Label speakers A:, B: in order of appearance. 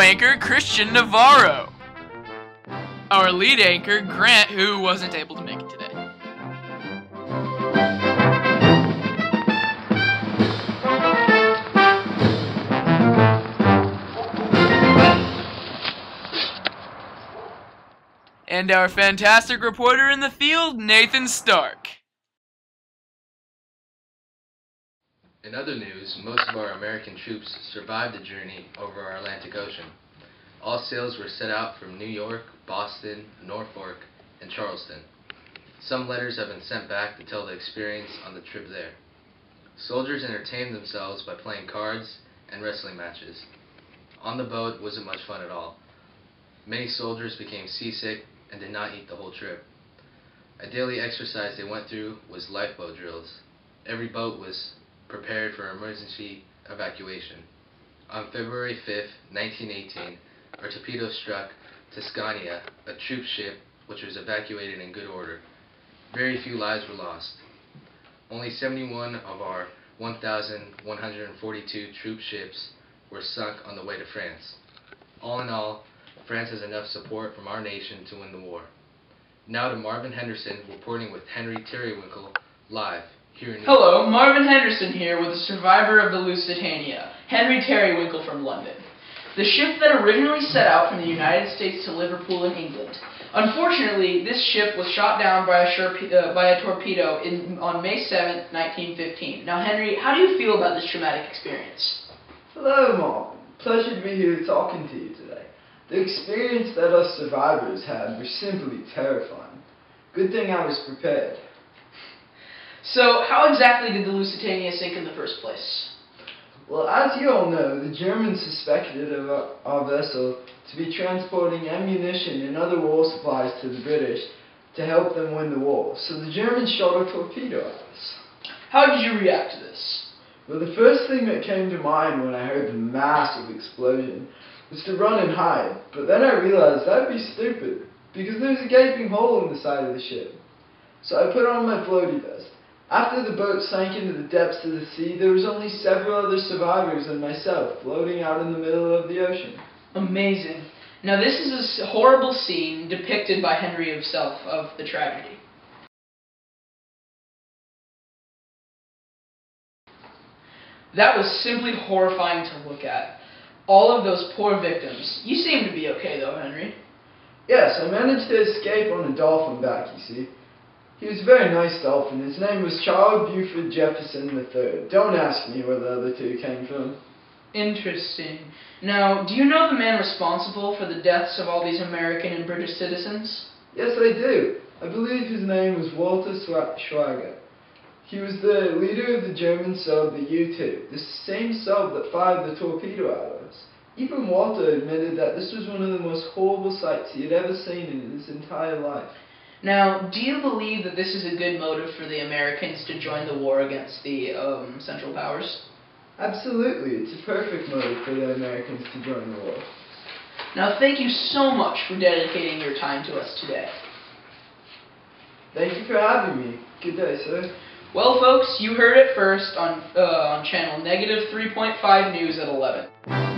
A: anchor Christian Navarro. Our lead anchor Grant, who wasn't able to make it today. And our fantastic reporter in the field, Nathan Stark.
B: In other news, most of our American troops survived the journey over our Atlantic Ocean. All sails were set out from New York, Boston, Norfolk, and Charleston. Some letters have been sent back to tell the experience on the trip there. Soldiers entertained themselves by playing cards and wrestling matches. On the boat wasn't much fun at all. Many soldiers became seasick and did not eat the whole trip. A daily exercise they went through was lifeboat drills. Every boat was prepared for emergency evacuation. On February 5, 1918, a torpedo struck Tuscania, a troop ship which was evacuated in good order. Very few lives were lost. Only 71 of our 1,142 troop ships were sunk on the way to France. All in all, France has enough support from our nation to win the war. Now to Marvin Henderson reporting with Henry Terrywinkle live here in New York.
C: Hello, Marvin Henderson here with the survivor of the Lusitania, Henry Terrywinkle from London. The ship that originally set out from the United States to Liverpool in England. Unfortunately, this ship was shot down by a torpedo on May 7, 1915. Now, Henry, how do you feel about this traumatic experience?
D: Hello, Marvin. Pleasure to be here talking to you today. The experience that us survivors had was simply terrifying. Good thing I was prepared.
C: So, how exactly did the Lusitania sink in the first place?
D: Well, as you all know, the Germans suspected our vessel to be transporting ammunition and other war supplies to the British to help them win the war. So the Germans shot a torpedo at us.
C: How did you react to this?
D: Well, the first thing that came to mind when I heard the massive explosion was to run and hide. But then I realized that'd be stupid, because there was a gaping hole in the side of the ship. So I put on my floaty vest. After the boat sank into the depths of the sea, there was only several other survivors and myself floating out in the middle of the ocean.
C: Amazing. Now this is a horrible scene depicted by Henry himself of the tragedy. That was simply horrifying to look at. All of those poor victims. You seem to be okay though, Henry.
D: Yes, I managed to escape on a dolphin back, you see. He was a very nice dolphin. His name was Charles Buford Jefferson III. Don't ask me where the other two came from.
C: Interesting. Now, do you know the man responsible for the deaths of all these American and British citizens?
D: Yes, I do. I believe his name was Walter Schwager. He was the leader of the German sub, the U-2, the same sub that fired the torpedo at us. Even Walter admitted that this was one of the most horrible sights he had ever seen in his entire life.
C: Now, do you believe that this is a good motive for the Americans to join the war against the Central Powers?
D: Absolutely. It's a perfect motive for the Americans to join the war.
C: Now, thank you so much for dedicating your time to us today.
D: Thank you for having me. Good day, sir.
C: Well, folks, you heard it first on channel -3.5 News at 11.